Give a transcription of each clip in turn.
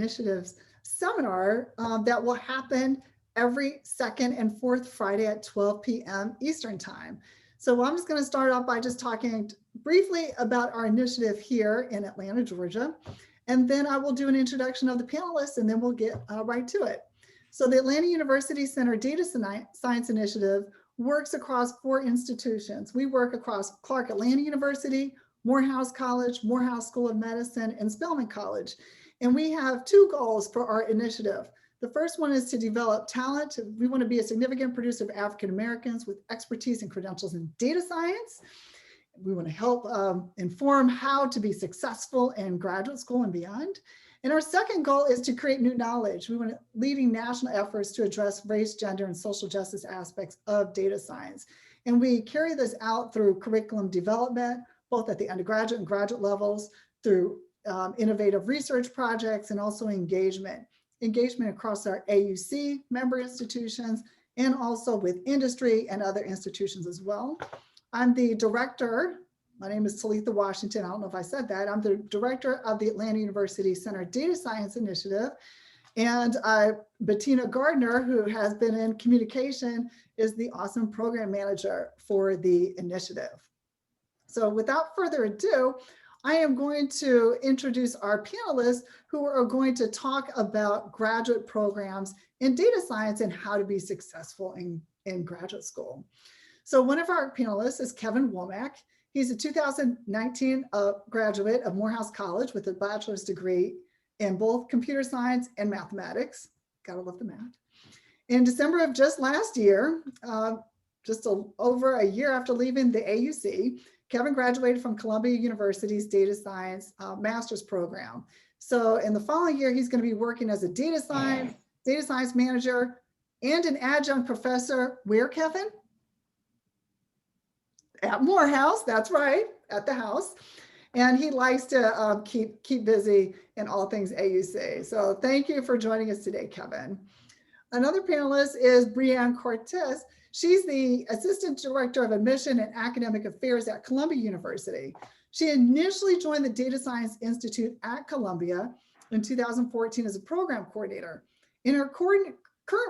Initiatives seminar that will happen every second and fourth Friday at 12 p.m. Eastern Time. So I'm just going to start off by just talking briefly about our initiative here in Atlanta, Georgia. And then I will do an introduction of the panelists, and then we'll get right to it. So the Atlanta University Center Data Science Initiative works across 4 institutions. We work across Clark Atlanta University, Morehouse College, Morehouse School of Medicine, and Spelman College. And we have 2 goals for our initiative. The first one is to develop talent. We want to be a significant producer of African Americans with expertise and credentials in data science. We want to help inform how to be successful in graduate school and beyond. And our second goal is to create new knowledge. We want leading national efforts to address race, gender, and social justice aspects of data science. And we carry this out through curriculum development, both at the undergraduate and graduate levels, through innovative research projects, and also engagement across our AUC member institutions, and also with industry and other institutions as well. I'm the director. My name is Talitha Washington. I don't know if I said that. I'm the director of the Atlanta University Center Data Science Initiative. And Bettina Gardner, who has been in communication, is the awesome program manager for the initiative. So without further ado, I am going to introduce our panelists who are going to talk about graduate programs in data science and how to be successful in graduate school. So one of our panelists is Kevin Womack. He's a 2019 graduate of Morehouse College with a bachelor's degree in both computer science and mathematics. Gotta love the math. In December of just last year, over a year after leaving the AUC, Kevin graduated from Columbia University's data science master's program. So in the following year, he's going to be working as a data science manager and an adjunct professor. Where, Kevin? At Morehouse, that's right, at the house. And he likes to keep busy in all things AUC. So thank you for joining us today, Kevin. Another panelist is Brianne Cortes. She's the Assistant Director of Admission and Academic Affairs at Columbia University. She initially joined the Data Science Institute at Columbia in 2014 as a program coordinator. In her current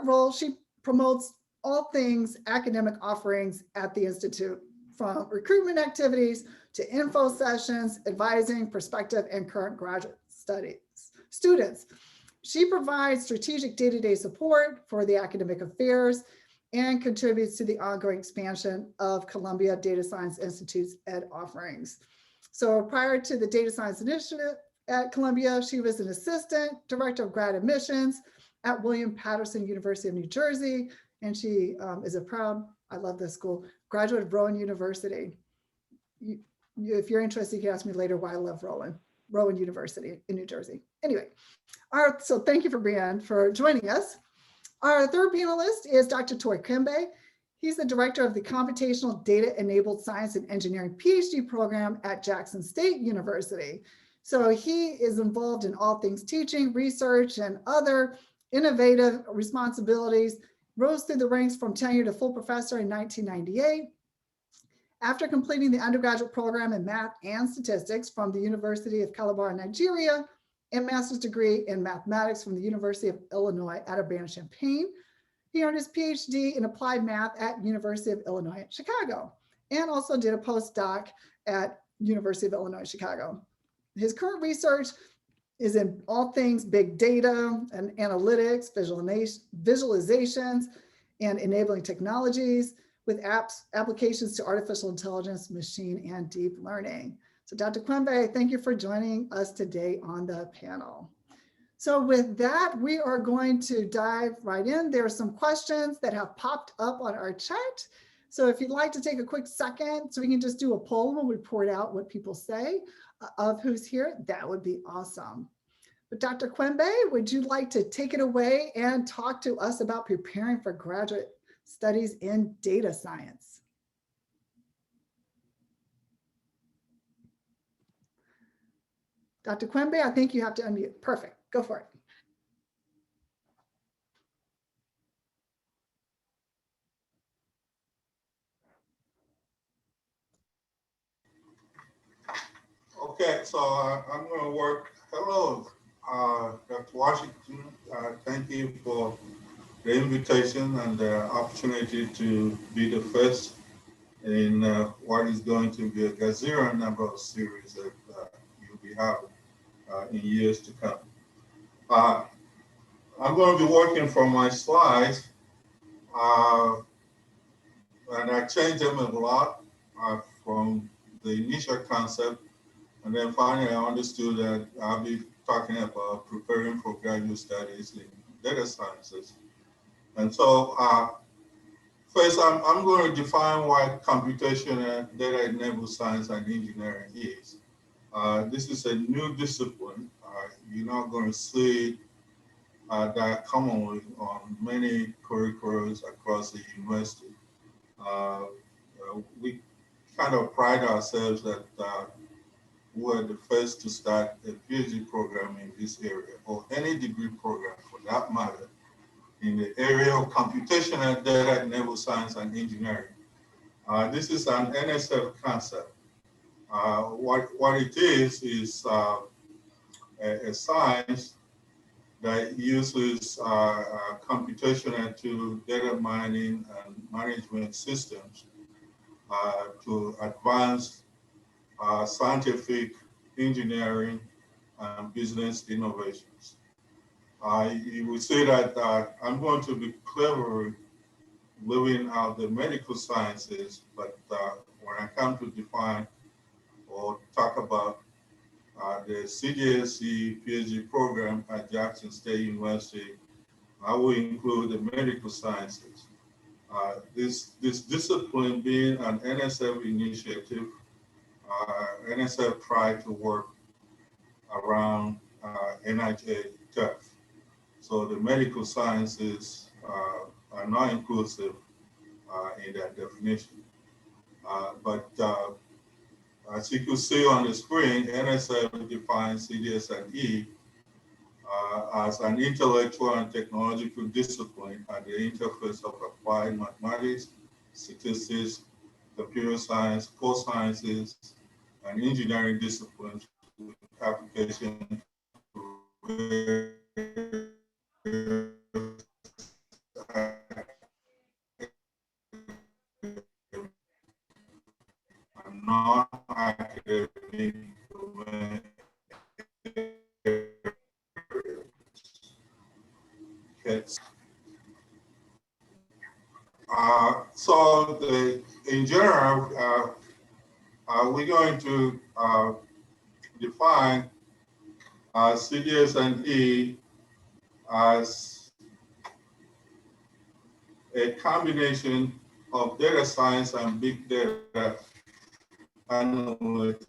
role, she promotes all things academic offerings at the Institute, from recruitment activities to info sessions, advising prospective and current graduate students. She provides strategic day-to-day support for the academic affairs and contributes to the ongoing expansion of Columbia Data Science Institute's ed offerings. So prior to the Data Science Initiative at Columbia, she was an assistant director of grad admissions at William Patterson University of New Jersey. And she is a proud, I love this school, graduate of Rowan University. If you're interested, you can ask me later why I love Rowan University in New Jersey. Anyway, so thank you for Brianne for joining us. Our third panelist is Dr. Tor Kwembe. He's the director of the Computational Data Enabled Science and Engineering Ph.D. program at Jackson State University. So he is involved in all things teaching, research, and other innovative responsibilities, rose through the ranks from tenure to full professor in 1998. After completing the undergraduate program in math and statistics from the University of Calabar, Nigeria, and master's degree in mathematics from the University of Illinois at Urbana-Champaign, he earned his PhD in applied math at University of Illinois at Chicago, and also did a postdoc at University of Illinois, Chicago. His current research is in all things big data and analytics, visualizations, and enabling technologies with applications to artificial intelligence, machine, and deep learning. So Dr. Kwembe, thank you for joining us today on the panel. So with that, we are going to dive right in. There are some questions that have popped up on our chat. So if you'd like to take a quick second so we can just do a poll and report out what people say of who's here, that would be awesome. But Dr. Kwembe, would you like to take it away and talk to us about preparing for graduate studies in data science? Dr. Kwembe, I think you have to unmute. Perfect, go for it. Okay, so I'm going to work. Hello, Dr. Washington, thank you for the invitation and the opportunity to be the first in what is going to be a gazillion number of series that you'll be having in years to come. Uh, I'm going to be working from my slides, uh, and I changed them a lot from the initial concept, and then finally I understood that I'll be talking about preparing for graduate studies in data sciences. And so first, I'm going to define what computational data-enabled science and engineering is. This is a new discipline. You're not going to see that commonly on many curriculums across the university. We kind of pride ourselves that we're the first to start a PhD program in this area, or any degree program for that matter, in the area of computational data-enabled science and engineering. This is an NSF concept. What it is a science that uses computational to data mining and management systems to advance scientific, engineering, and business innovations. You would say that I'm going to be clever living out the medical sciences, but when I come to define or talk about the CDSE PhD program at Jackson State University, I will include the medical sciences. This discipline being an NSF initiative, NSF tried to work around NIH turf. So the medical sciences are not inclusive in that definition. But as you can see on the screen, NSF defines CDS and E as an intellectual and technological discipline at the interface of applied mathematics, statistics, computer science, core sciences, and engineering disciplines with application and non-academic domain areas. In general, we're going to define CDS and E as a combination of data science and big data analytics.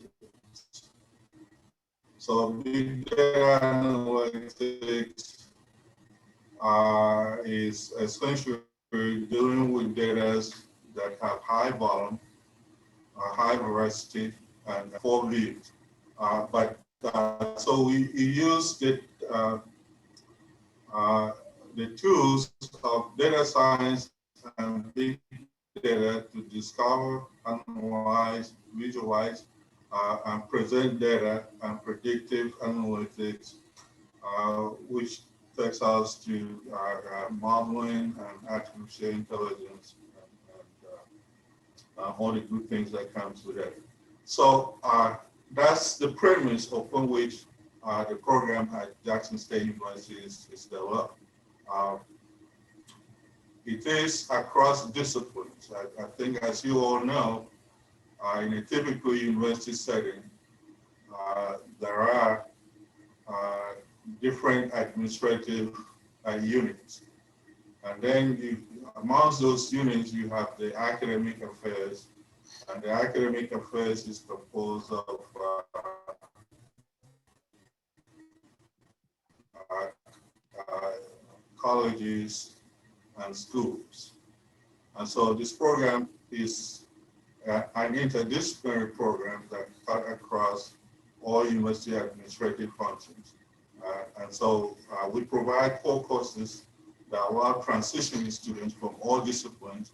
So big data analytics is essentially dealing with data that have high volume, high veracity, and full views. So we use the tools of data science and big data to discover, analyze, visualize, and present data and predictive analytics, which takes us to modeling and artificial intelligence and all the good things that comes with it. So that's the premise upon which the program at Jackson State University is developed. It is across disciplines. I think, as you all know, in a typical university setting, there are different administrative units. And then amongst those units, you have the academic affairs. And the academic affairs is composed of colleges and schools. And so this program is an interdisciplinary program that cut across all university administrative functions. And so we provide core courses that allow transitioning students from all disciplines.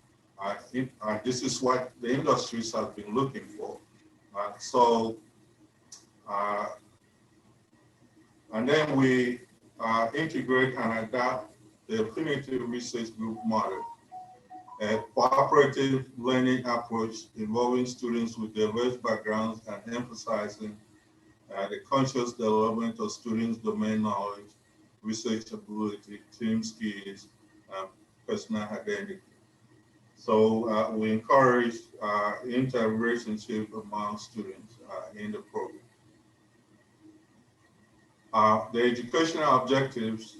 This is what the industries have been looking for. And then we integrate and adapt the Affinity Research Group model, a cooperative learning approach involving students with diverse backgrounds and emphasizing the conscious development of students' domain knowledge, research ability, team skills, and personal identity. So we encourage inter-relationship among students in the program. The educational objectives,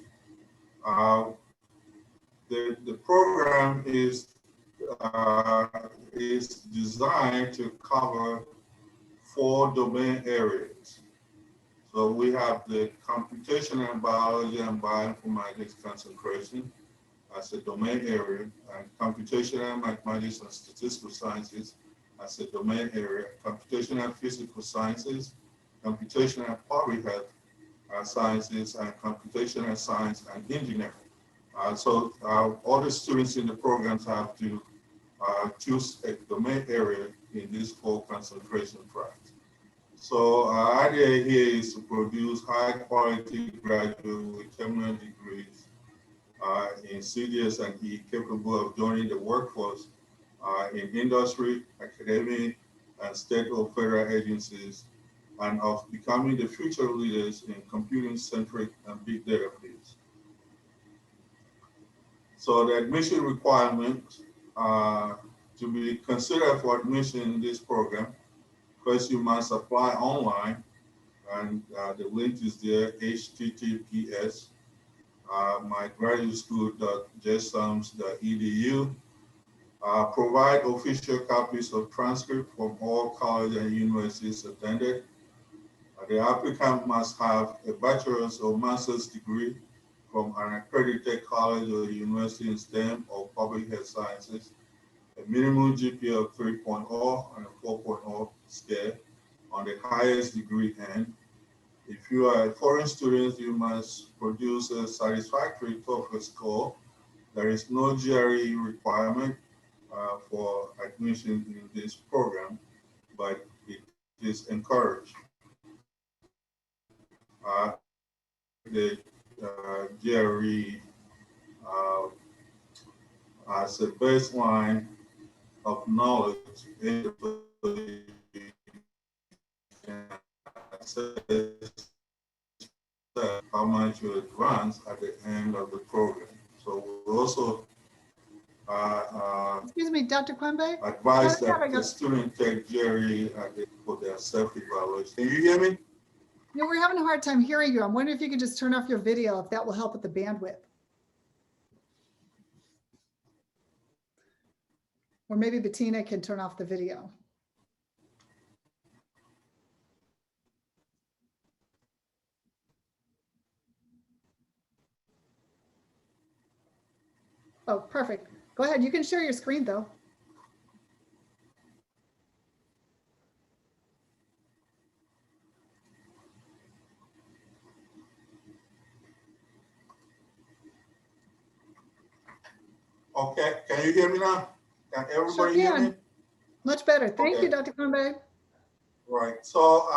the program is designed to cover 4 domain areas. So we have the computational biology and bioinformatics concentration as a domain area, and computational mathematics and statistical sciences as a domain area, computational physical sciences, computational public health sciences, and computational science and engineering. So all the students in the programs have to choose a domain area in these 4 concentration tracks. So our idea here is to produce high quality graduates with terminal degrees in CDS and E capable of joining the workforce in industry, academic, and state or federal agencies, and of becoming the future leaders in computing-centric and big data fields. So the admission requirements to be considered for admission in this program, first you must apply online, and the link is there, https mygraduateschool.jsums.edu. Provide official copies of transcript from all colleges and universities attended. The applicant must have a bachelor's or master's degree from an accredited college or university in STEM or public health sciences, a minimum GPA of 3.0 and a 4.0 scale on the highest degree end. If you are a foreign student, you must produce a satisfactory TOEFL score. There is no GRE requirement for admission in this program, but it is encouraged. The GRE as a baseline of knowledge in the how much you advance at the end of the program. So we also Excuse me, Dr. Kwembe? advise that the student take GRE for their self-evaluation. Can you hear me? No, we're having a hard time hearing you. I'm wondering if you could just turn off your video, if that will help with the bandwidth. Or maybe Bettina can turn off the video. Oh, perfect. Go ahead. You can share your screen though. Okay, can you hear me now? Can everybody hear me? Much better. Thank you, Dr. Kwembe. Right, so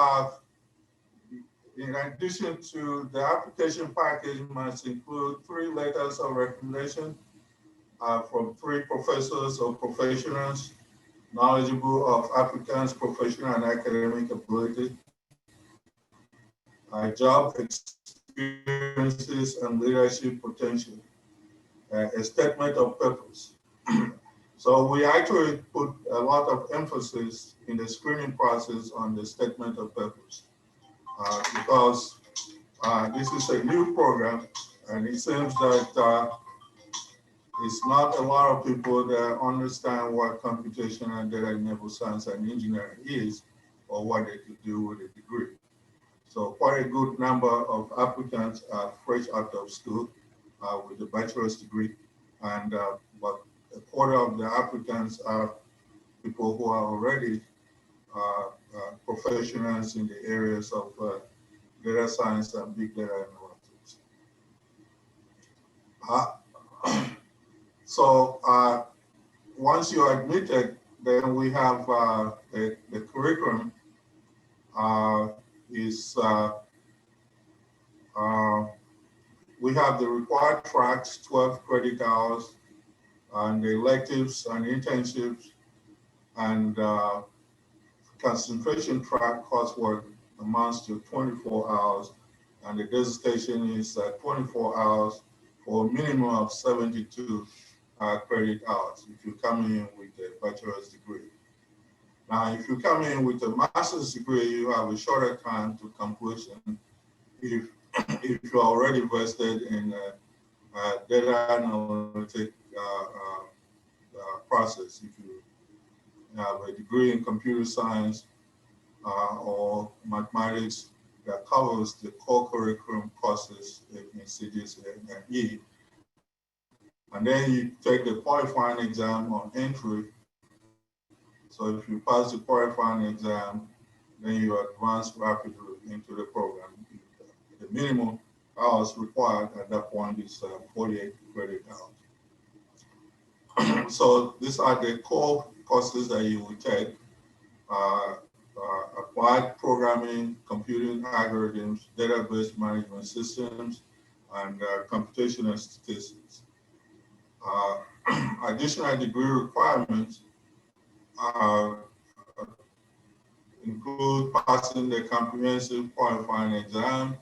in addition to the application package must include 3 letters of recommendation from 3 professors or professionals knowledgeable of applicants' professional and academic ability, job experiences and leadership potential, a statement of purpose. So we actually put a lot of emphasis in the screening process on the statement of purpose because this is a new program, and it seems that it's not a lot of people that understand what computational and data-enabled science and engineering is, or what they could do with a degree. So quite a good number of applicants are fresh out of school with a bachelor's degree, and but a quarter of the applicants are people who are already professionals in the areas of data science and big data analytics. So once you're admitted, then we have the curriculum is We have the required tracks, 12 credit hours, and the electives and internships, and concentration track coursework amounts to 24 hours, and the dissertation is 24 hours for a minimum of 72 credit hours if you come in with a bachelor's degree. Now, if you come in with a master's degree, you have a shorter time to completion if you're already vested in data analytic process. If you have a degree in computer science or mathematics that covers the core curriculum courses in CGCA and E. And then you take the qualifying exam on entry. So if you pass the qualifying exam, then you advance rapidly into the program. The minimum hours required at that point is 48 credit hours. So these are the core courses that you will take. Applied programming, computing algorithms, database management systems, and computational statistics. Additional degree requirements include passing the comprehensive qualifying exam,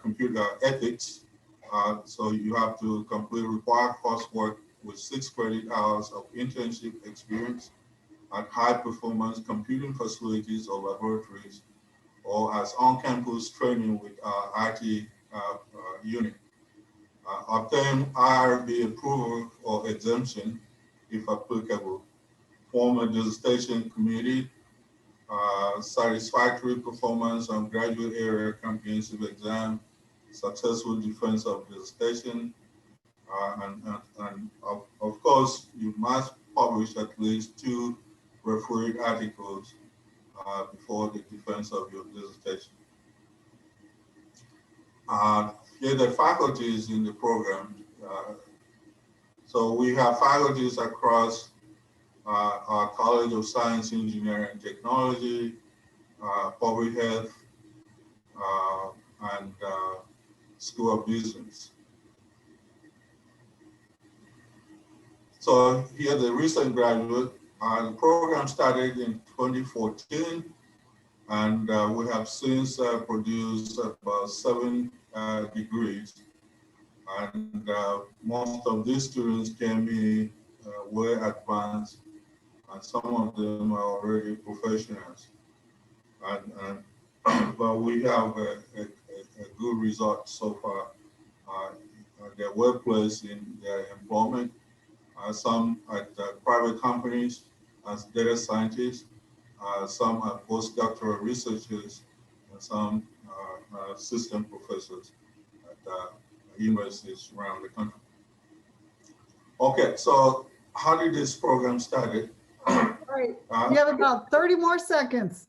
computer ethics. So you have to complete required coursework with 6 credit hours of internship experience at high performance computing facilities or laboratories, or as on-campus training with IT unit. Obtain IRB approval or exemption if applicable. Form a dissertation committee. Satisfactory performance on graduate area comprehensive exam, successful defense of dissertation, and of course, you must publish at least 2 refereed articles before the defense of your dissertation. Here are the faculties in the program. So we have faculties across our College of Science, Engineering, and Technology, Public Health, and School of Business. So here the recent graduate, the program started in 2014, and we have since produced about 7 degrees. And most of these students came in way advanced, and some of them are already professionals. But we have a good result so far. Their workplace in their employment, some at private companies as data scientists, some are postdoctoral researchers, and some assistant professors at universities around the country. Okay, so how did this program start? All right, you have about 30 more seconds.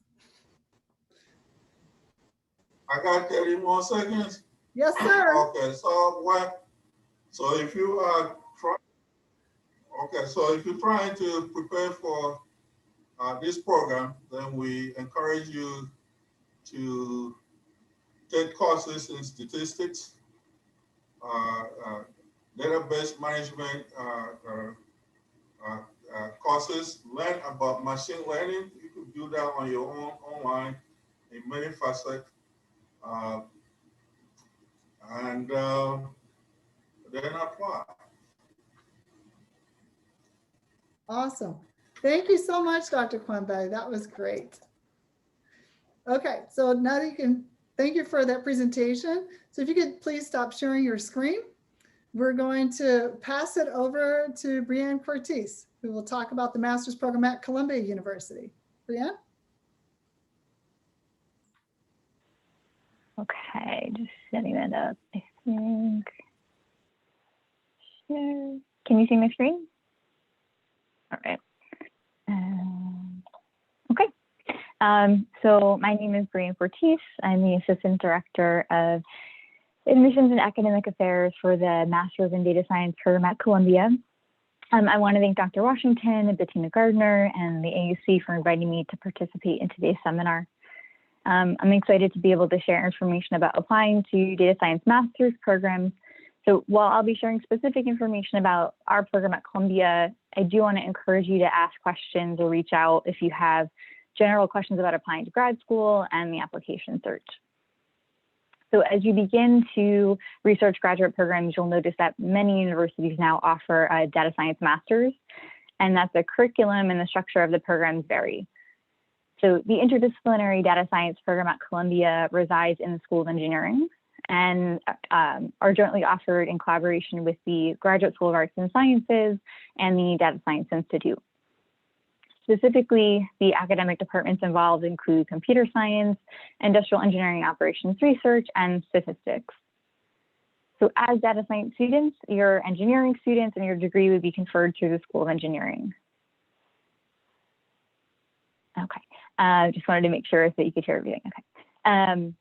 I got 30 more seconds? Yes, sir. Okay, so if you are if you're trying to prepare for this program, then we encourage you to take courses in statistics, database management courses, learn about machine learning. You could do that on your own online in many facets. And then apply. Awesome. Thank you so much, Dr. Kwembe. That was great. Okay, so now that you can, thank you for that presentation. So if you could please stop sharing your screen. We're going to pass it over to Brianne Cortes, who will talk about the master's program at Columbia University. Brianne? Okay, just setting that up, I think. Share. Can you see my screen? All right. Okay. So my name is Brianne Cortes. I'm the Assistant Director of Admissions and Academic Affairs for the Master's in Data Science program at Columbia. I want to thank Dr. Washington and Bettina Gardner and the AUC for inviting me to participate in today's seminar. I'm excited to be able to share information about applying to data science master's programs. So while I'll be sharing specific information about our program at Columbia, I do want to encourage you to ask questions or reach out if you have general questions about applying to grad school and the application search. So as you begin to research graduate programs, you'll notice that many universities now offer a data science master's, and that the curriculum and the structure of the programs vary. So the interdisciplinary data science program at Columbia resides in the School of Engineering and are jointly offered in collaboration with the Graduate School of Arts and Sciences and the Data Science Institute. Specifically, the academic departments involved include computer science, industrial engineering operations research, and statistics. So as data science students, you're engineering students and your degree would be conferred through the School of Engineering. Okay, just wanted to make sure that you could hear everything. Okay.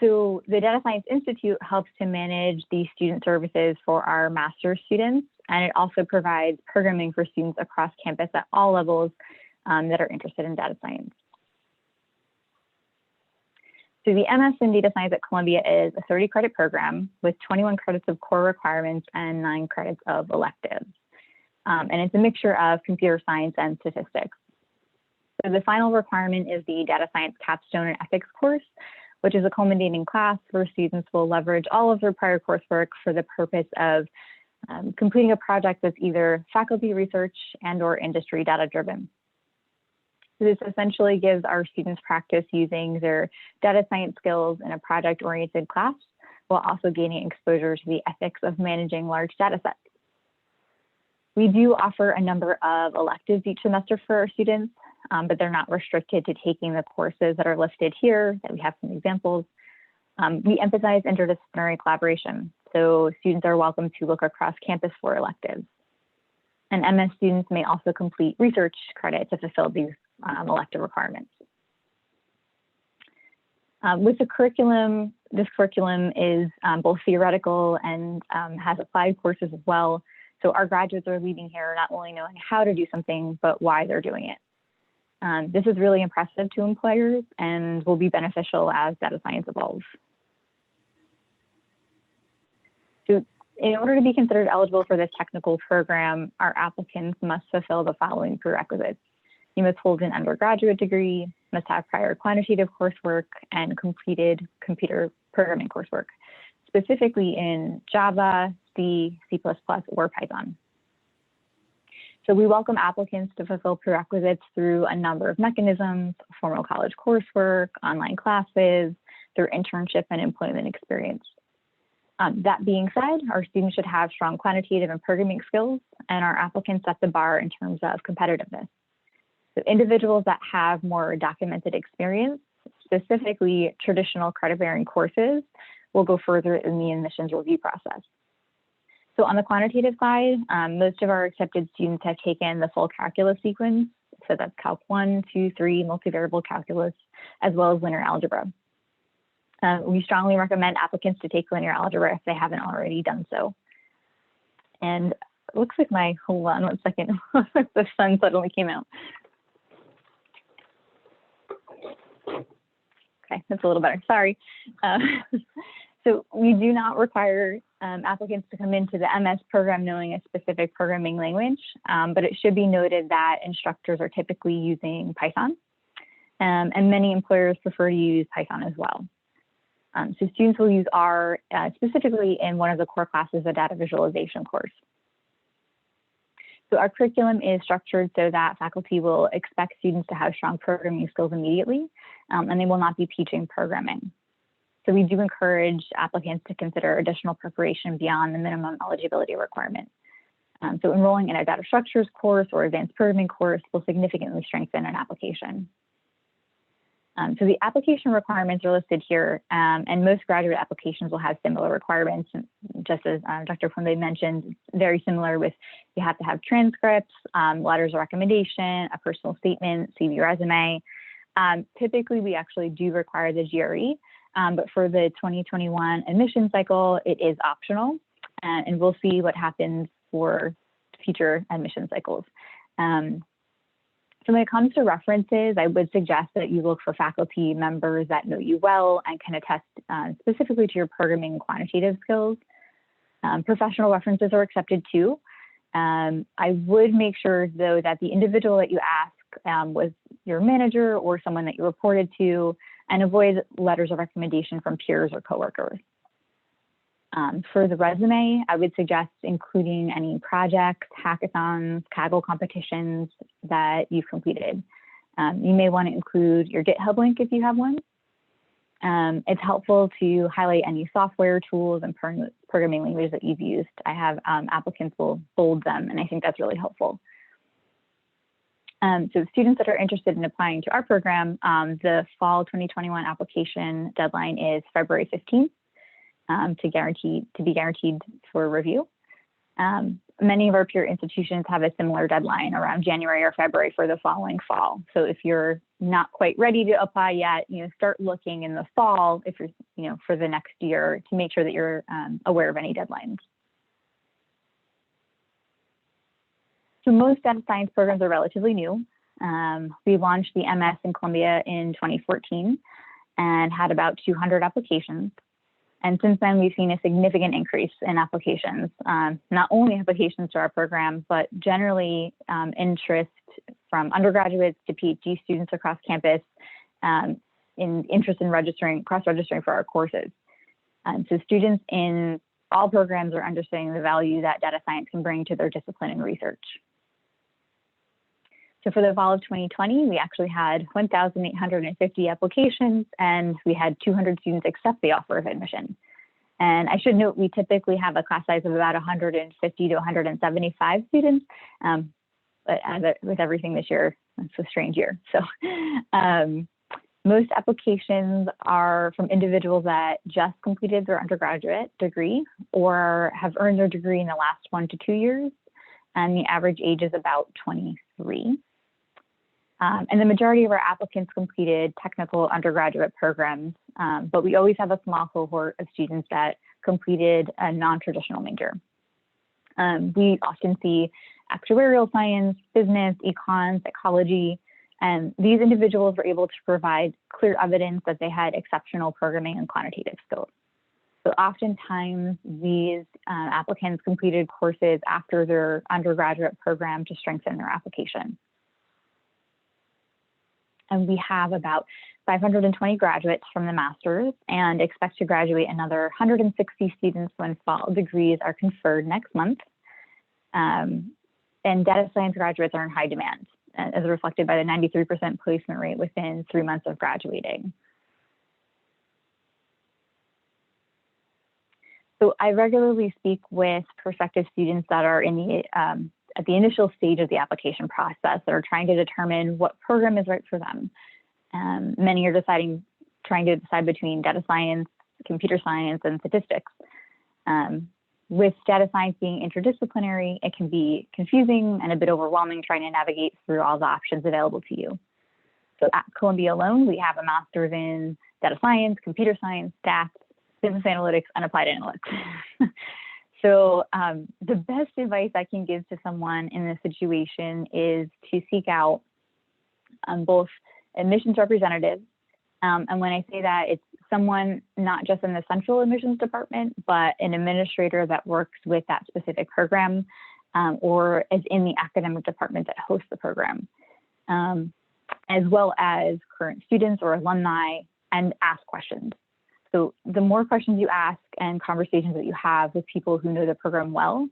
So the Data Science Institute helps to manage the student services for our master's students, and it also provides programming for students across campus at all levels that are interested in data science. So the MS in Data Science at Columbia is a 30-credit program with 21 credits of core requirements and 9 credits of electives. And it's a mixture of computer science and statistics. So the final requirement is the Data Science Capstone and Ethics course, which is a culminating class where students will leverage all of their prior coursework for the purpose of completing a project that's either faculty research and or industry data driven. So this essentially gives our students practice using their data science skills in a project-oriented class, while also gaining exposure to the ethics of managing large data sets. We do offer a number of electives each semester for our students, but they're not restricted to taking the courses that are listed here, that we have some examples. We emphasize interdisciplinary collaboration, so students are welcome to look across campus for electives. And MS students may also complete research credit to fulfill these elective requirements. With the curriculum, this curriculum is both theoretical and has applied courses as well. So our graduates are leaving here not only knowing how to do something, but why they're doing it. This is really impressive to employers and will be beneficial as data science evolves. So in order to be considered eligible for this technical program, our applicants must fulfill the following prerequisites. You must hold an undergraduate degree, must have prior quantitative coursework, and completed computer programming coursework, specifically in Java, C, C++, or Python. So we welcome applicants to fulfill prerequisites through a number of mechanisms: formal college coursework, online classes, their internship and employment experience. That being said, our students should have strong quantitative and programming skills, and our applicants set the bar in terms of competitiveness. So individuals that have more documented experience, specifically traditional credit-bearing courses, will go further in the admissions review process. So on the quantitative side, most of our accepted students have taken the full calculus sequence. So that's Calc 1, 2, 3, multivariable calculus, as well as linear algebra. We strongly recommend applicants to take linear algebra if they haven't already done so. And it looks like hold on one second, the sun suddenly came out. Okay, that's a little better, sorry. So we do not require applicants to come into the MS program knowing a specific programming language, but it should be noted that instructors are typically using Python, and many employers prefer to use Python as well. So students will use R specifically in one of the core classes, the data visualization course. So our curriculum is structured so that faculty will expect students to have strong programming skills immediately, and they will not be teaching programming. So we do encourage applicants to consider additional preparation beyond the minimum eligibility requirement. So enrolling in a data structures course or advanced programming course will significantly strengthen an application. So the application requirements are listed here, and most graduate applications will have similar requirements, just as Dr. Kwembe mentioned, very similar with you have to have transcripts, letters of recommendation, a personal statement, CV resume. Typically, we actually do require the GRE, but for the 2021 admission cycle, it is optional, and we'll see what happens for future admission cycles. So when it comes to references, I would suggest that you look for faculty members that know you well and can attest specifically to your programming and quantitative skills. Professional references are accepted too. I would make sure though that the individual that you ask was your manager or someone that you reported to, and avoid letters of recommendation from peers or coworkers. For the resume, I would suggest including any projects, hackathons, Kaggle competitions that you've completed. You may want to include your GitHub link if you have one. It's helpful to highlight any software tools and programming languages that you've used. I have applicants will bold them, and I think that's really helpful. So students that are interested in applying to our program, the fall 2021 application deadline is February 15th. To be guaranteed for review. Many of our peer institutions have a similar deadline around January or February for the following fall. So if you're not quite ready to apply yet, start looking in the fall if you're, for the next year to make sure that you're aware of any deadlines. So most data science programs are relatively new. We launched the MS in Columbia in 2014 and had about 200 applications. And since then, we've seen a significant increase in applications, not only applications to our program, but generally interest from undergraduates to PhD students across campus in interest in cross-registering for our courses. So students in all programs are understanding the value that data science can bring to their discipline and research. So for the fall of 2020, we actually had 1,850 applications, and we had 200 students accept the offer of admission. And I should note, we typically have a class size of about 150 to 175 students, but with everything this year, it's a strange year. So most applications are from individuals that just completed their undergraduate degree or have earned their degree in the last 1 to 2 years, and the average age is about 23. And the majority of our applicants completed technical undergraduate programs, but we always have a small cohort of students that completed a non-traditional major. We often see actuarial science, business, econ, psychology, and these individuals were able to provide clear evidence that they had exceptional programming and quantitative skills. So oftentimes these applicants completed courses after their undergraduate program to strengthen their application. And we have about 520 graduates from the master's and expect to graduate another 160 students when fall degrees are conferred next month. And data science graduates are in high demand, as reflected by the 93% placement rate within 3 months of graduating. So I regularly speak with prospective students that are in the at the initial stage of the application process that are trying to determine what program is right for them. Many are trying to decide between data science, computer science, and statistics. With data science being interdisciplinary, it can be confusing and a bit overwhelming trying to navigate through all the options available to you. So at Columbia alone, we have a master's in data science, computer science, stats, business analytics, and applied analytics. So the best advice I can give to someone in this situation is to seek out both admissions representatives. And when I say that, it's someone not just in the central admissions department, but an administrator that works with that specific program or is in the academic department that hosts the program, as well as current students or alumni, and ask questions. So the more questions you ask and conversations that you have with people who know the program well,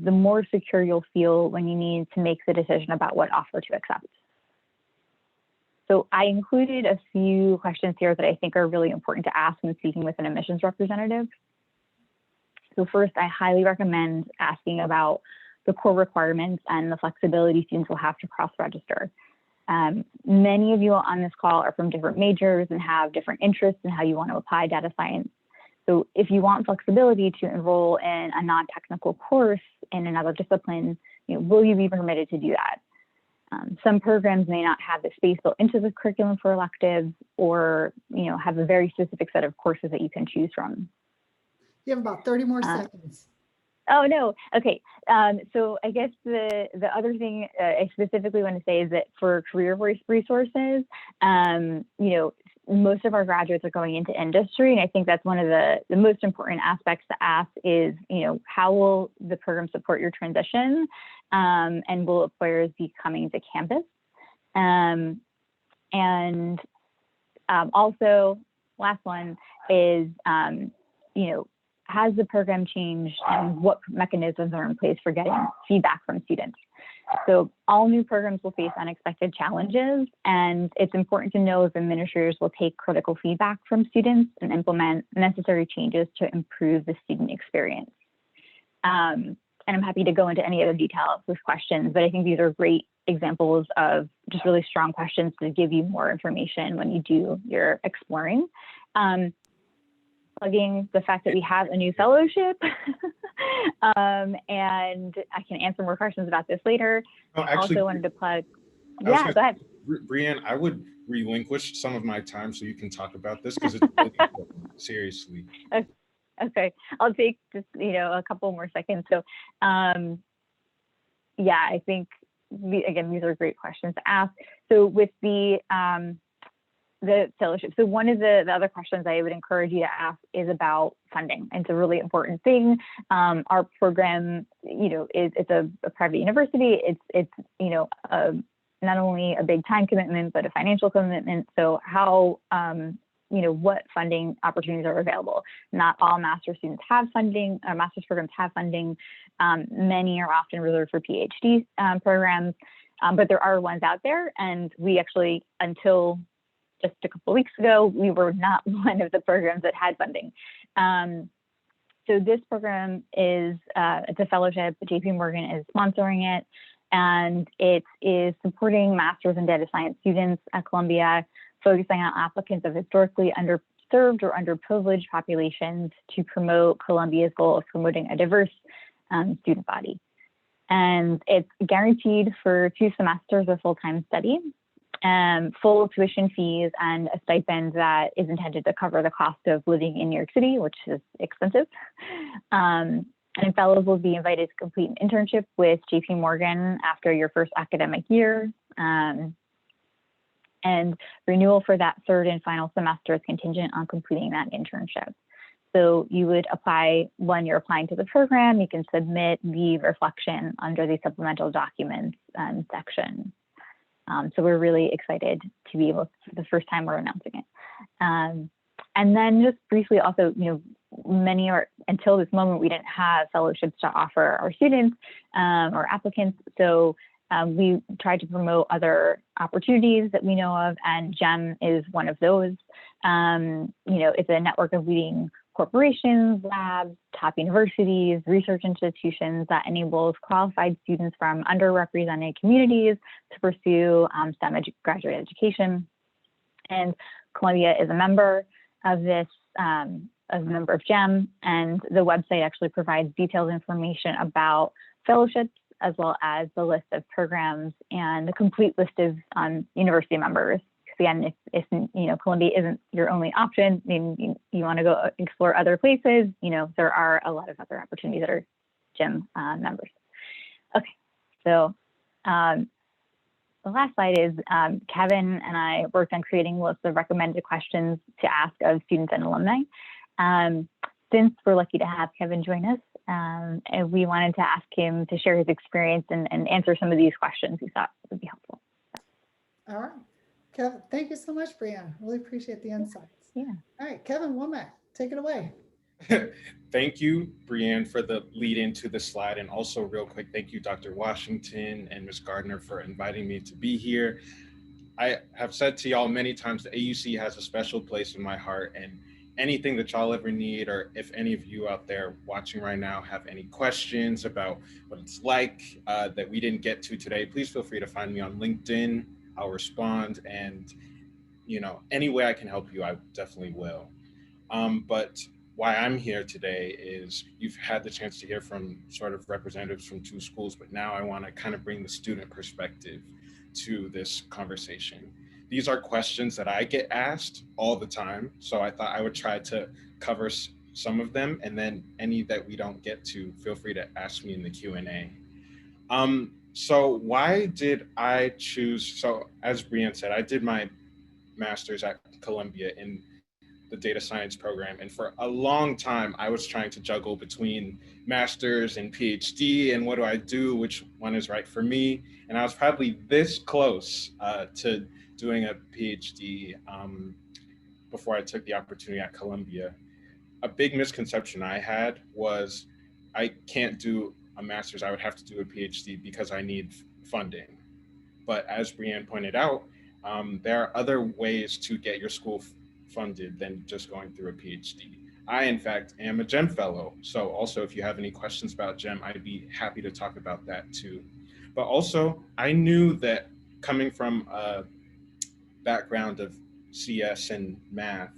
the more secure you'll feel when you need to make the decision about what offer to accept. So I included a few questions here that I think are really important to ask when speaking with an admissions representative. So first, I highly recommend asking about the core requirements and the flexibility students will have to cross-register. Many of you on this call are from different majors and have different interests in how you want to apply data science. So if you want flexibility to enroll in a non-technical course in another discipline, will you be permitted to do that? Some programs may not have the space built into the curriculum for electives or have a very specific set of courses that you can choose from. You have about 30 more seconds. Oh, no. Okay. So I guess the other thing I specifically want to say is that for career resources, most of our graduates are going into industry. And I think that's one of the most important aspects to ask is, how will the program support your transition? And will employers be coming to campus? Also, last one is, has the program changed and what mechanisms are in place for getting feedback from students? So all new programs will face unexpected challenges, and it's important to know if administrators will take critical feedback from students and implement necessary changes to improve the student experience. And I'm happy to go into any other details with questions, but I think these are great examples of just really strong questions to give you more information when you do your exploring. Plugging the fact that we have a new fellowship, and I can answer more questions about this later. No, actually, also wanted to plug. Yeah, go ahead. Brianne, I would relinquish some of my time so you can talk about this because it's really important. Seriously. Okay, I'll take just a couple more seconds. So, yeah, I think again these are great questions to ask. So with the fellowship. So one of the other questions I would encourage you to ask is about funding. It's a really important thing. Our program, it's a private university. It's not only a big time commitment, but a financial commitment. So how, what funding opportunities are available? Not all master's students have funding, or master's programs have funding. Many are often reserved for PhD programs, but there are ones out there. And we actually, until just a couple of weeks ago, we were not one of the programs that had funding. So this program is, it's a fellowship. JP Morgan is sponsoring it, and it is supporting master's in data science students at Columbia, focusing on applicants of historically underserved or underprivileged populations to promote Columbia's goal of promoting a diverse student body. And it's guaranteed for 2 semesters of full-time study. Full tuition fees and a stipend that is intended to cover the cost of living in New York City, which is expensive. And fellows will be invited to complete an internship with JP Morgan after your first academic year. And renewal for that 3rd and final semester is contingent on completing that internship. So you would apply when you're applying to the program. You can submit the reflection under the supplemental documents section. So we're really excited to be able to, for the first time we're announcing it. And then just briefly also, until this moment, we didn't have fellowships to offer our students or applicants. So we tried to promote other opportunities that we know of, and GEM is one of those. It's a network of leading corporations, labs, top universities, research institutions that enables qualified students from underrepresented communities to pursue STEM graduate education. And Columbia is a member of this, a member of GEM, and the website actually provides detailed information about fellowships, as well as the list of programs and the complete list of university members. Again, if Columbia isn't your only option, you want to go explore other places, there are a lot of other opportunities that are GEM members. Okay, so the last slide is Kevin and I worked on creating lists of recommended questions to ask of students and alumni. Since we're lucky to have Kevin join us, and we wanted to ask him to share his experience and answer some of these questions we thought would be helpful. All right. Kevin, thank you so much, Brianne. Really appreciate the insights. Yeah. All right, Kevin Womack, take it away. Thank you, Brianne, for the lead into the slide. And also real quick, thank you, Dr. Washington and Ms. Gardner for inviting me to be here. I have said to y'all many times, the AUC has a special place in my heart, and anything that y'all ever need, or if any of you out there watching right now have any questions about what it's like that we didn't get to today, please feel free to find me on LinkedIn. I'll respond, and any way I can help you, I definitely will. But why I'm here today is you've had the chance to hear from sort of representatives from 2 schools, but now I want to kind of bring the student perspective to this conversation. These are questions that I get asked all the time, so I thought I would try to cover some of them, and then any that we don't get to, feel free to ask me in the Q&A. So why did I choose, so as Brianne said, I did my master's at Columbia in the data science program. And for a long time, I was trying to juggle between master's and PhD and what do I do, which one is right for me. And I was probably this close to doing a PhD before I took the opportunity at Columbia. A big misconception I had was I can't do a master's, I would have to do a PhD because I need funding. But as Brianne pointed out, there are other ways to get your school funded than just going through a PhD. I, in fact, am a GEM fellow. So also, if you have any questions about GEM, I'd be happy to talk about that too. But also, I knew that coming from a background of CS and math,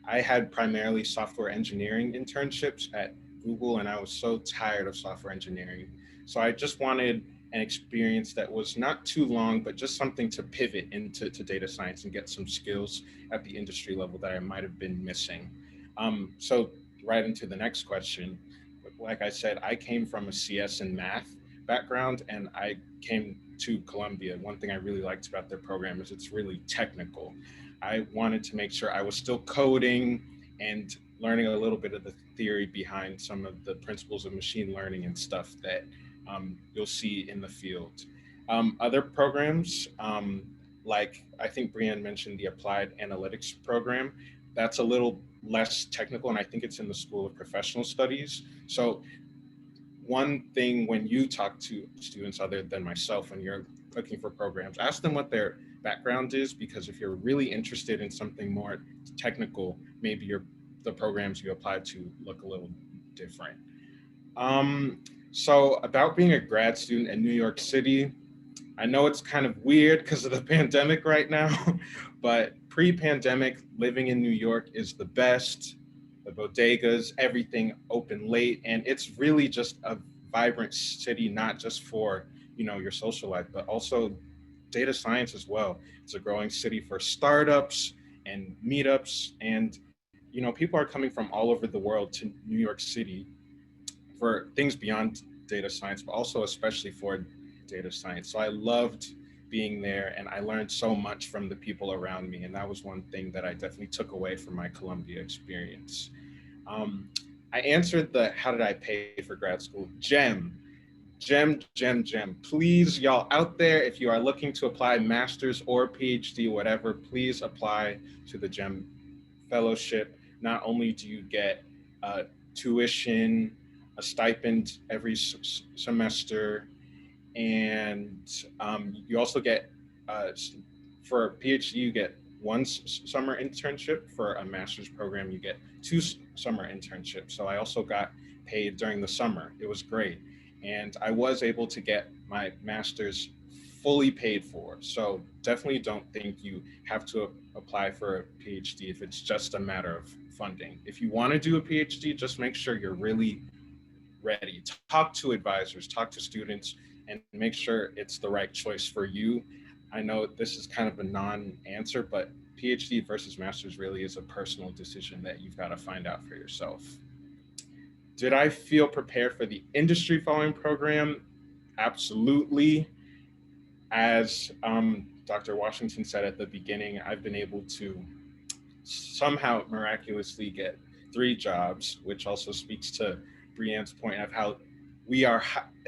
I had primarily software engineering internships at Google, and I was so tired of software engineering. So I just wanted an experience that was not too long, but just something to pivot into data science and get some skills at the industry level that I might have been missing. So right into the next question, like I said, I came from a CS and math background, and I came to Columbia. One thing I really liked about their program is it's really technical. I wanted to make sure I was still coding and learning a little bit of the theory behind some of the principles of machine learning and stuff that you'll see in the field. Other programs, like I think Brianne mentioned the Applied Analytics program, that's a little less technical, and I think it's in the School of Professional Studies. So one thing when you talk to students other than myself, when you're looking for programs, ask them what their background is, because if you're really interested in something more technical, maybe the programs you apply to look a little different. So about being a grad student in New York City, I know it's kind of weird because of the pandemic right now, but pre-pandemic, living in New York is the best. The bodegas, everything open late, and it's really just a vibrant city, not just for, you know, your social life, but also data science as well. It's a growing city for startups and meetups, and you know, people are coming from all over the world to New York City for things beyond data science, but also especially for data science. So I loved being there, and I learned so much from the people around me. And that was one thing that I definitely took away from my Columbia experience. I answered the how did I pay for grad school? GEM. Please, y'all out there, if you are looking to apply master's or PhD, whatever, please apply to the GEM fellowship. Not only do you get tuition, a stipend every semester, and you also get, for a PhD, you get one summer internship. For a master's program, you get 2 summer internships. So I also got paid during the summer. It was great. And I was able to get my master's fully paid for. So definitely don't think you have to apply for a PhD if it's just a matter of funding. If you want to do a PhD, just make sure you're really ready. Talk to advisors, talk to students, and make sure it's the right choice for you. I know this is kind of a non-answer, but PhD versus master's really is a personal decision that you've got to find out for yourself. Did I feel prepared for the industry following program? Absolutely. As Dr. Washington said at the beginning, I've been able to somehow miraculously get 3 jobs, which also speaks to Brianne's point of how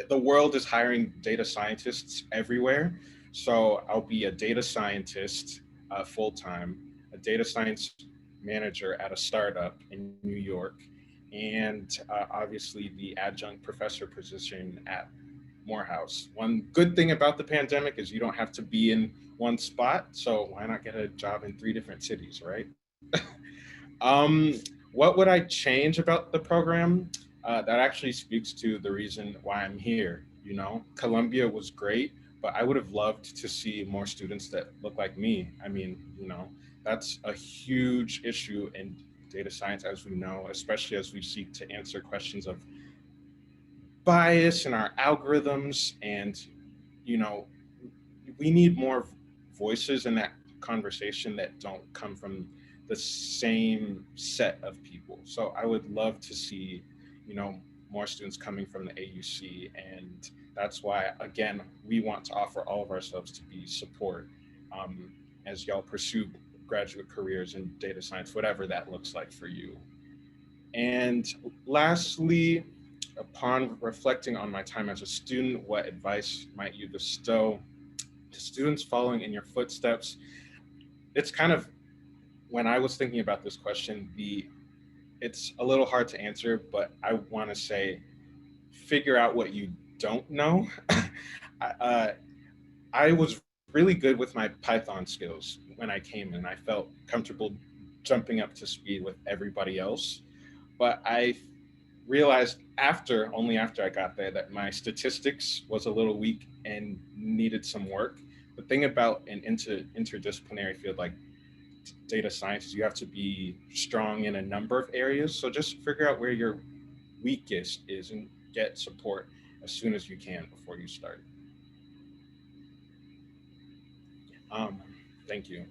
the world is hiring data scientists everywhere. So I'll be a data scientist full-time, a data science manager at a startup in New York, and obviously the adjunct professor position at Morehouse. One good thing about the pandemic is you don't have to be in one spot. So why not get a job in 3 different cities, right? What would I change about the program? That actually speaks to the reason why I'm here. You know, Columbia was great, but I would have loved to see more students that look like me. I mean, you know, that's a huge issue in data science, as we know, especially as we seek to answer questions of bias in our algorithms. And, you know, we need more voices in that conversation that don't come from the same set of people. So I would love to see, more students coming from the AUC. And that's why, again, we want to offer all of ourselves to be support as y'all pursue graduate careers in data science, whatever that looks like for you. And lastly, upon reflecting on my time as a student, what advice might you bestow to students following in your footsteps? It's kind of, when I was thinking about this question, it's a little hard to answer, but I want to say, figure out what you don't know. I was really good with my Python skills when I came in. I felt comfortable jumping up to speed with everybody else. But I realized only after I got there, that my statistics was a little weak and needed some work. The thing about an interdisciplinary field like data science is you have to be strong in a number of areas. So just figure out where your weakest is and get support as soon as you can before you start. Thank you.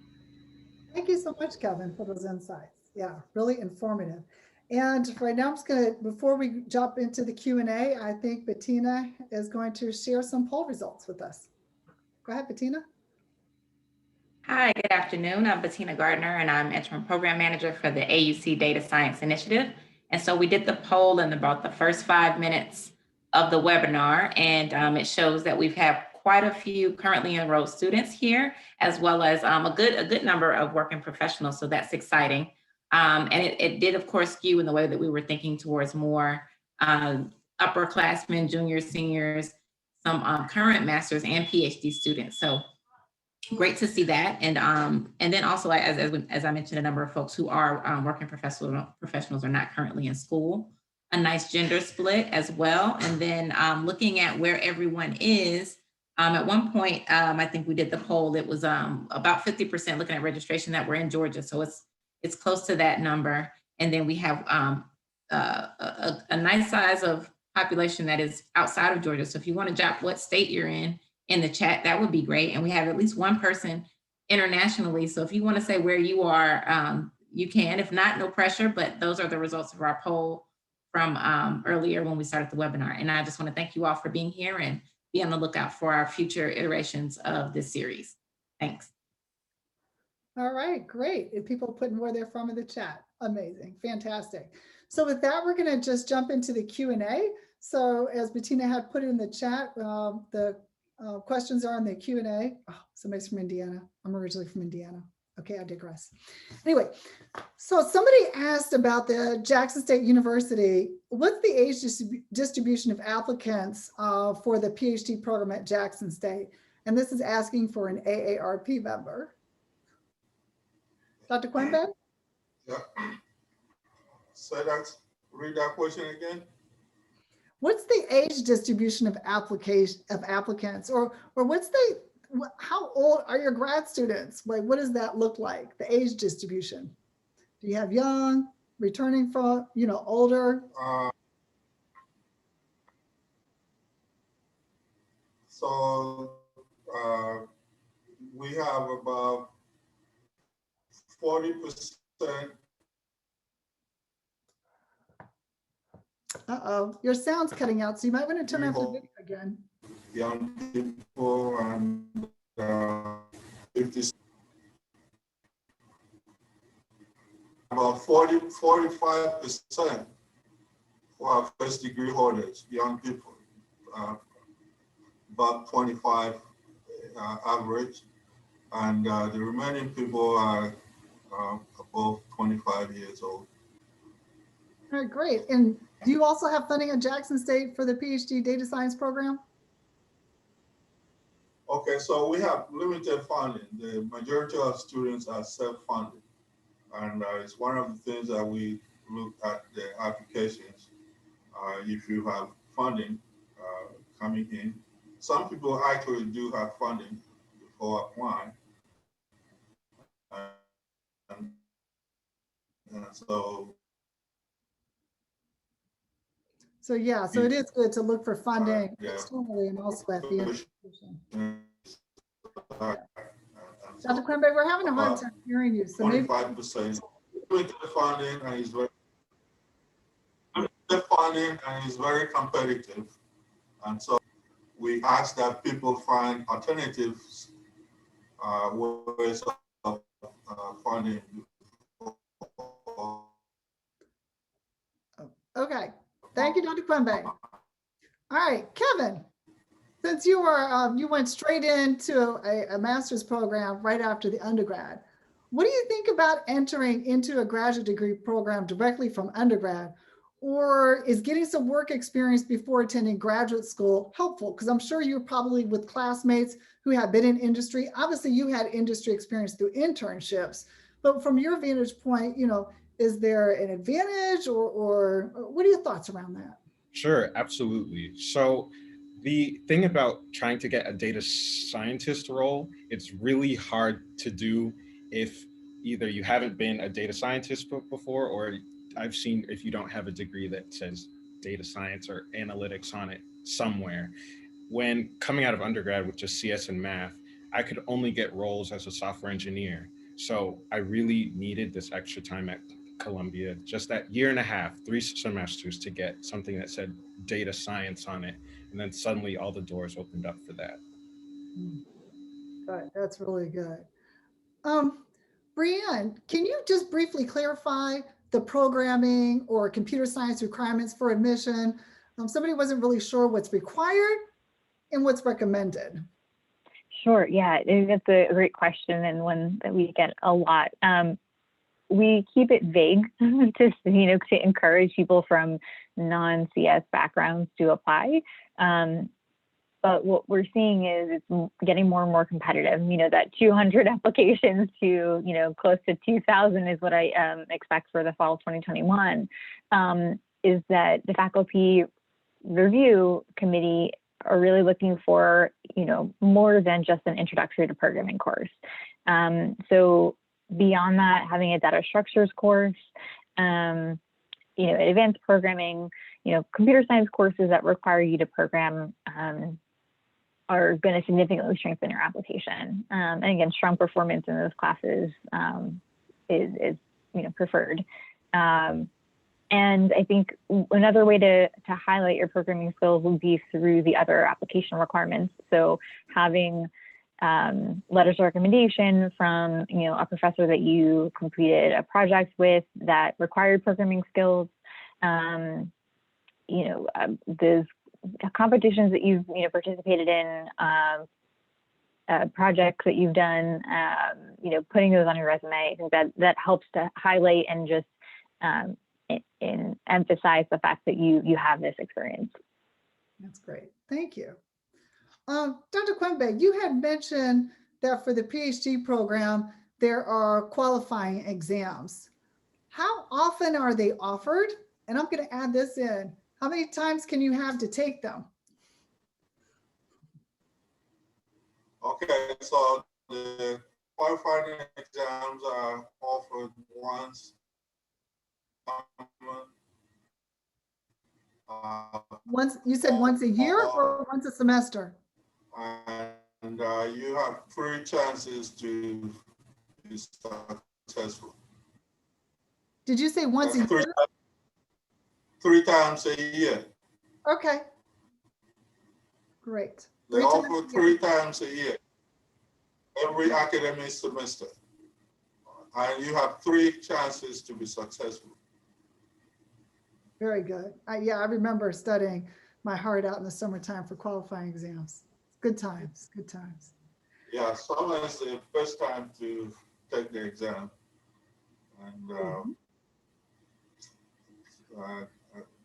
Thank you so much, Kevin, for those insights. Yeah, really informative. And right now, I'm just going to, before we jump into the Q&A, I think Bettina is going to share some poll results with us. Go ahead, Bettina. Hi, good afternoon. I'm Bettina Gardner, and I'm interim program manager for the AUC Data Science Initiative. And so we did the poll in about the first 5 minutes of the webinar, and it shows that we've had quite a few currently enrolled students here, as well as a good number of working professionals. So that's exciting. And it did, of course, skew in the way that we were thinking towards more upperclassmen, juniors, seniors, some current master's and PhD students. So great to see that. And then also, as I mentioned, a number of folks who are working professionals are not currently in school. A nice gender split as well. And then looking at where everyone is, at one point, I think we did the poll, it was about 50% looking at registration that were in Georgia. So it's close to that number. And then we have a nice size of population that is outside of Georgia. So if you want to drop what state you're in the chat, that would be great. And we have at least one person internationally. So if you want to say where you are, you can. If not, no pressure, but those are the results of our poll from earlier when we started the webinar. And I just want to thank you all for being here and be on the lookout for our future iterations of this series. Thanks. All right, great. And people putting where they're from in the chat. Amazing, fantastic. So with that, we're going to just jump into the Q&A. So as Bettina had put it in the chat, the questions are in the Q&A. Oh, somebody's from Indiana. I'm originally from Indiana. Okay, I digress. Anyway, so somebody asked about the Jackson State University. What's the age distribution of applicants for the PhD program at Jackson State? And this is asking for an AARP member. Dr. Kwembe? Yeah. Read that question again. What's the age distribution of applicants, or how old are your grad students? Like, what does that look like? The age distribution. Do you have young, returning from, older? We have about 40%. Uh-oh, your sound's cutting out, so you might want to turn off the video again. Young people and 50, about 45% for our first degree holders, young people, about 25 average, and the remaining people are above 25 years old. All right, great. And do you also have funding at Jackson State for the PhD data science program? Okay, so we have limited funding. The majority of students are self-funded. And it's one of the things that we look at the applications. If you have funding coming in, some people actually do have funding before applying. And So yeah, so it is good to look for funding yeah. externally and also at the institution. Dr. Dr. Kwembe, we're having a hard time hearing you. So maybe 25% limited funding and is very limited funding and is very competitive. And so we ask that people find alternatives ways of funding. Okay, thank you, Dr. Kwembe. All right, Kevin, since you were you went straight into a master's program right after the undergrad, what do you think about entering into a graduate degree program directly from undergrad? Or is getting some work experience before attending graduate school helpful? Because I'm sure you're probably with classmates who have been in industry. Obviously, you had industry experience through internships, but from your vantage point, you know, is there an advantage or what are your thoughts around that? Sure, absolutely. So the thing about trying to get a data scientist role, it's really hard to do if either you haven't been a data scientist before, or I've seen if you don't have a degree that says data science or analytics on it somewhere. When coming out of undergrad with just CS and math, I could only get roles as a software engineer. So I really needed this extra time at Columbia, just that year and a half, 3 semesters to get something that said data science on it. And then suddenly all the doors opened up for that. Good, that's really good. Brianne, can you just briefly clarify the programming or computer science requirements for admission? Somebody wasn't really sure what's required and what's recommended. Sure, yeah, that's a great question and one that we get a lot. We keep it vague to encourage people from non-CS backgrounds to apply. But what we're seeing is it's getting more and more competitive. You know, that 200 applications to, close to 2,000 is what I expect for the fall of 2021, is that the faculty review committee are really looking for, more than just an introductory to programming course. So beyond that, having a data structures course, advanced programming, computer science courses that require you to program are going to significantly strengthen your application. And again, strong performance in those classes is preferred. And I think another way to highlight your programming skills would be through the other application requirements. So having letters of recommendation from a professor that you completed a project with that required programming skills. Those competitions that you've participated in, projects that you've done, putting those on your resume. I think that helps to highlight and just emphasize the fact that you have this experience. That's great. Thank you. Dr. Kwembe, you had mentioned that for the PhD program, there are qualifying exams. How often are they offered? And I'm going to add this in. How many times can you have to take them? Okay, so the qualifying exams are offered once. Once, you said once a year or once a semester? And you have 3 chances to be successful. Did you say once a year? 3 times a year. Okay. Great. They offer 3 times a year, every academic semester. And you have 3 chances to be successful. Very good. Yeah, I remember studying my heart out in the summertime for qualifying exams. Good times, good times. Yeah, summer is the first time to take the exam. And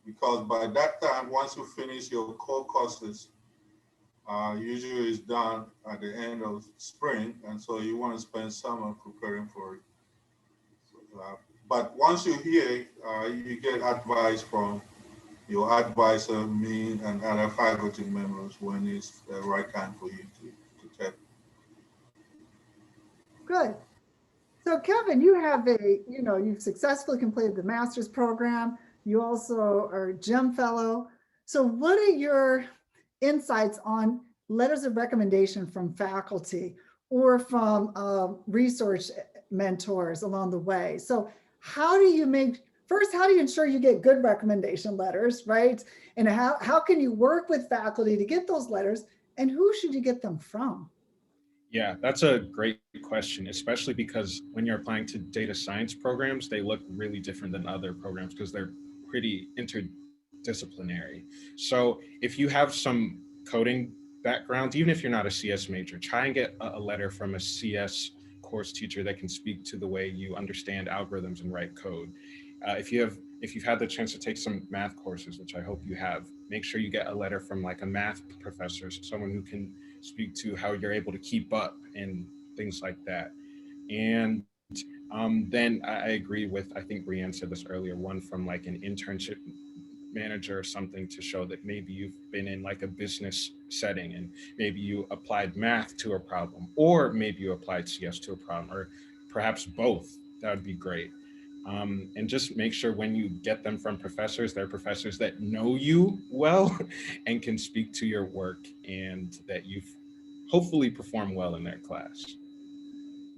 because by that time, once you finish your core courses, usually it's done at the end of spring. And so you want to spend summer preparing for it. But once you're here, you get advice from your advisor, me, and other faculty members when it's the right time for you to take. Good. So Kevin, you have you've successfully completed the master's program. You also are a GEM fellow. So what are your insights on letters of recommendation from faculty or from research mentors along the way? So how do you ensure you get good recommendation letters, right? And how can you work with faculty to get those letters, and who should you get them from? Yeah, that's a great question, especially because when you're applying to data science programs, they look really different than other programs because they're pretty interdisciplinary. So if you have some coding background, even if you're not a CS major, try and get a letter from a CS course teacher that can speak to the way you understand algorithms and write code. If you've had the chance to take some math courses, which I hope you have, make sure you get a letter from like a math professor, someone who can speak to how you're able to keep up and things like that. And then I agree with, I think Brianne said this earlier, one from like an internship manager or something to show that maybe you've been in like a business setting and maybe you applied math to a problem, or maybe you applied CS to a problem, or perhaps both. That would be great. And just make sure when you get them from professors, they're professors that know you well and can speak to your work, and that you've hopefully performed well in their class.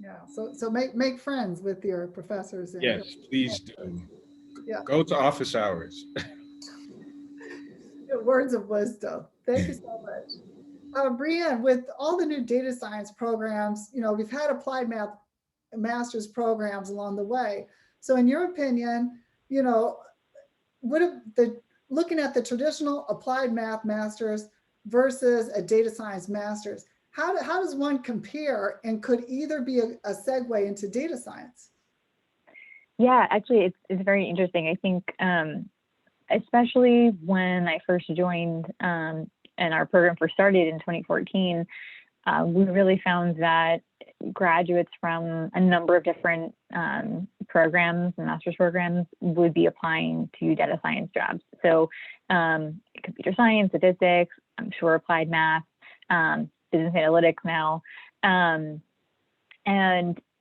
Yeah, so make friends with your professors. And Yes, please do. Yeah. Go to office hours. Words of wisdom. Thank you so much. Brianne, with all the new data science programs, we've had applied math master's programs along the way. So in your opinion, looking at the traditional applied math master's versus a data science master's, how does one compare, and could either be a segue into data science? Yeah, actually, it's very interesting. I think, especially when I first joined and our program first started in 2014, we really found that graduates from a number of different programs and master's programs would be applying to data science jobs. So computer science, statistics, I'm sure applied math, business analytics now. And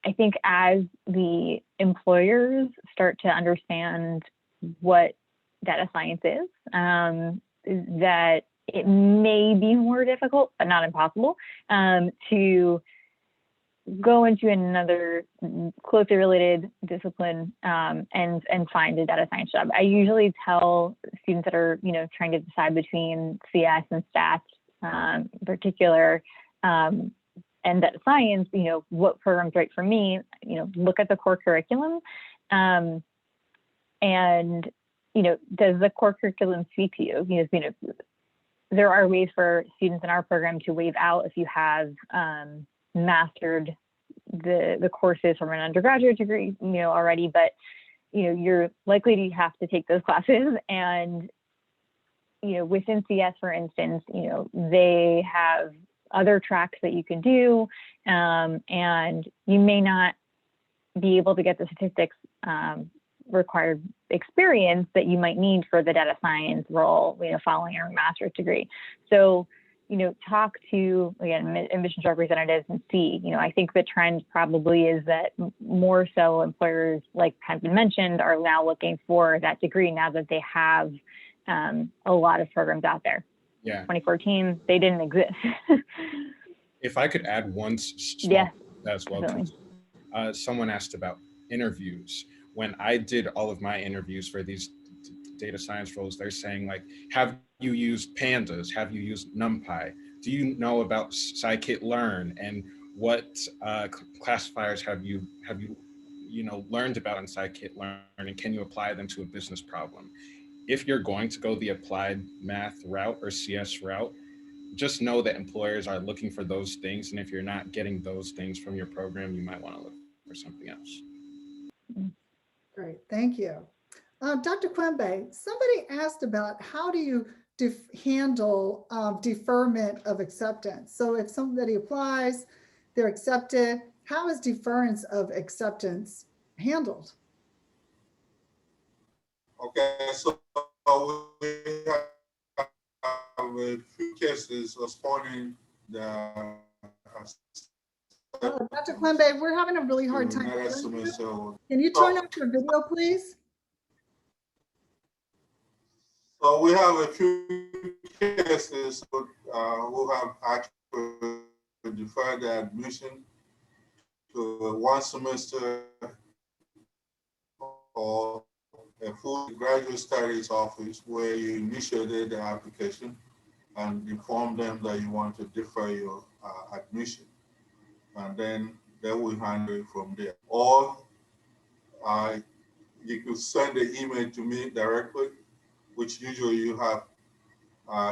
I think as the employers start to understand what data science is, that it may be more difficult, but not impossible, to go into another closely related discipline and find a data science job. I usually tell students that are trying to decide between CS and stats in particular, and data science, what program's right for me, look at the core curriculum, and does the core curriculum speak to you? There are ways for students in our program to waive out if you have mastered the courses from an undergraduate degree, already, but you're likely to have to take those classes. And within CS, for instance, they have other tracks that you can do, and you may not be able to get the statistics required experience that you might need for the data science role, following your master's degree. So, talk to, again, admissions representatives and see, I think the trend probably is that more so employers, like has been mentioned, are now looking for that degree now that they have a lot of programs out there. Yeah. 2014, they didn't exist. If I could add one small Yeah, as well, someone asked about interviews. When I did all of my interviews for these data science roles, they're saying like, have you used pandas? Have you used NumPy? Do you know about scikit-learn? And what classifiers have you learned about in scikit-learn? And can you apply them to a business problem? If you're going to go the applied math route or CS route, just know that employers are looking for those things. And if you're not getting those things from your program, you might want to look for something else. Great, thank you. Dr. Kwembe, somebody asked about how do you handle deferment of acceptance? So if somebody applies, they're accepted, how is deference of acceptance handled? Okay, so we have a few cases responding the Dr. Kwembe, we're having a really hard time. Can you turn up your video, please? So we have a few cases who have actually deferred their admission to one semester or a full graduate studies office where you initiated the application and inform them that you want to defer your admission. And then they will handle it from there. Or you could send the email to me directly, which usually you have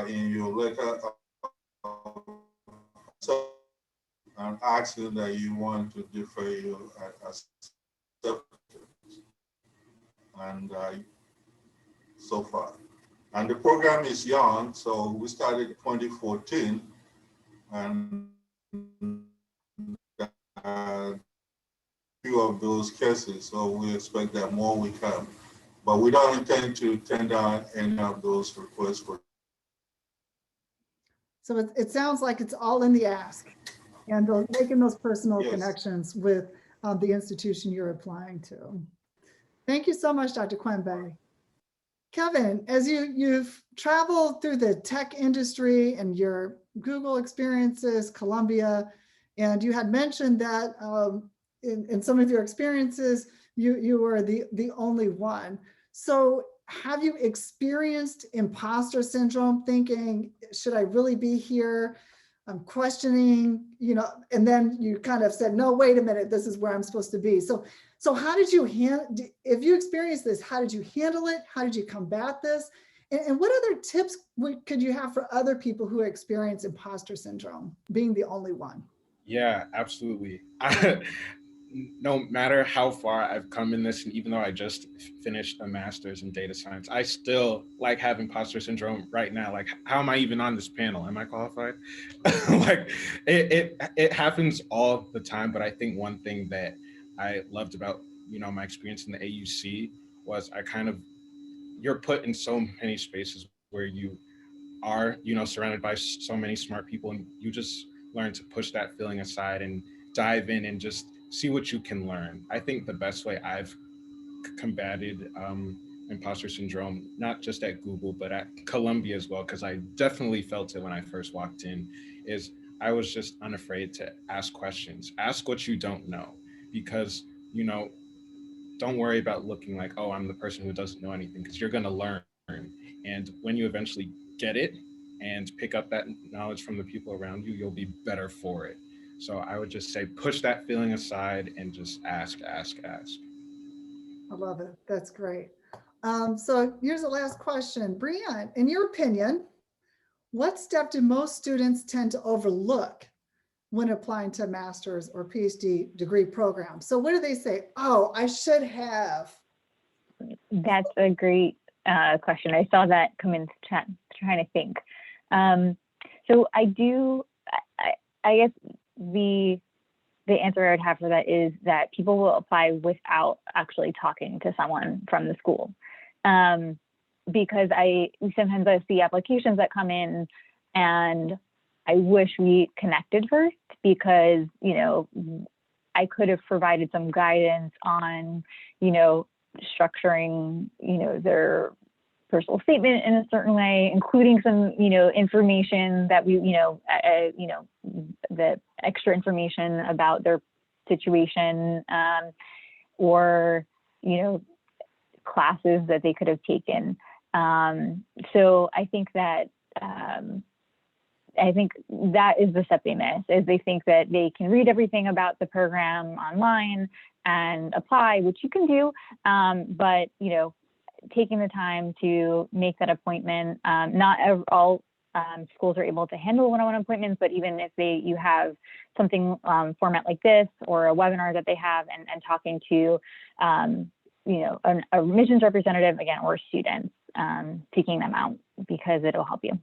in your letter, and asking that you want to defer your acceptance. And so far. And the program is young, so we started in 2014, and few of those cases, so we expect that more will come. But we don't intend to turn down any of those requests for. So it sounds like it's all in the ask and making those personal Yes. connections with the institution you're applying to. Thank you so much, Dr. Kwembe. Kevin, as you've traveled through the tech industry and your Google experiences, Columbia, and you had mentioned that in some of your experiences, you were the only one. So have you experienced imposter syndrome, thinking, should I really be here? I'm questioning, and then you kind of said, no, wait a minute, this is where I'm supposed to be. So how did you if you experienced this, how did you handle it? How did you combat this? And what other tips could you have for other people who experience imposter syndrome, being the only one? Yeah, absolutely. No matter how far I've come in this, and even though I just finished a master's in data science, I still have imposter syndrome right now. Like, how am I even on this panel? Am I qualified? Like, it happens all the time. But I think one thing that I loved about, my experience in the AUC was you're put in so many spaces where you are, surrounded by so many smart people, and you just learn to push that feeling aside and dive in and just see what you can learn. I think the best way I've combated imposter syndrome, not just at Google, but at Columbia as well, because I definitely felt it when I first walked in, is I was just unafraid to ask questions. Ask what you don't know, because, don't worry about looking like, oh, I'm the person who doesn't know anything, because you're going to learn. And when you eventually get it and pick up that knowledge from the people around you, you'll be better for it. So I would just say, push that feeling aside and just ask. I love it. That's great. So here's the last question. Brianne, in your opinion, what step do most students tend to overlook when applying to a master's or PhD degree program? So what do they say? Oh, I should have. That's a great question. I saw that come in chat, trying to think. So I guess the answer I would have for that is that people will apply without actually talking to someone from the school. Because sometimes I see applications that come in and I wish we connected first, because, I could have provided some guidance on, structuring, their personal statement in a certain way, including some, information that we, the extra information about their situation, or, classes that they could have taken. So I think that is the step they miss, is they think that they can read everything about the program online and apply, which you can do, but taking the time to make that appointment. Not all schools are able to handle one-on-one appointments, but even if you have something format like this, or a webinar that they have, and talking to a admissions representative, again, or students, seeking them out, because it'll help you.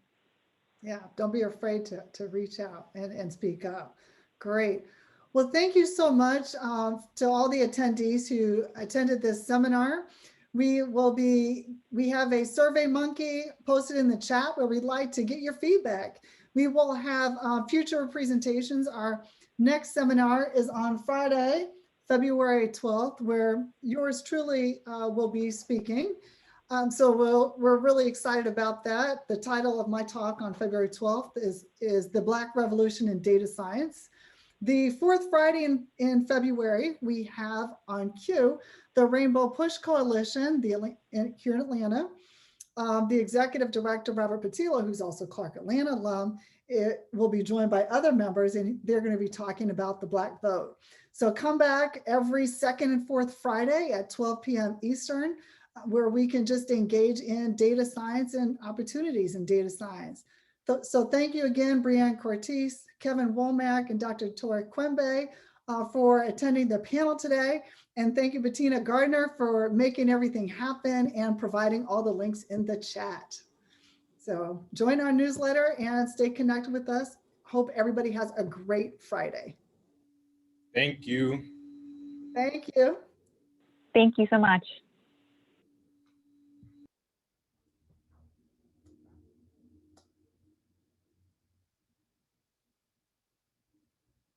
Yeah, don't be afraid to reach out and speak up. Great. Well, thank you so much to all the attendees who attended this seminar. We have a Survey Monkey posted in the chat where we'd like to get your feedback. We will have future presentations. Our next seminar is on Friday, February 12th, where yours truly will be speaking. So we're really excited about that. The title of my talk on February 12th is The Black Revolution in Data Science, The fourth Friday in February, we have on cue the Rainbow Push Coalition here in Atlanta. The executive director, Robert Patillo, who's also Clark Atlanta alum, will be joined by other members, and they're going to be talking about the Black vote. So come back every second and fourth Friday at 12 p.m. Eastern, where we can just engage in data science and opportunities in data science. So thank you again, Brianne Cortes, Kevin Womack, and Dr. Tor Kwembe for attending the panel today. And thank you, Bettina Gardner, for making everything happen and providing all the links in the chat. So join our newsletter and stay connected with us. Hope everybody has a great Friday. Thank you. Thank you. Thank you so much.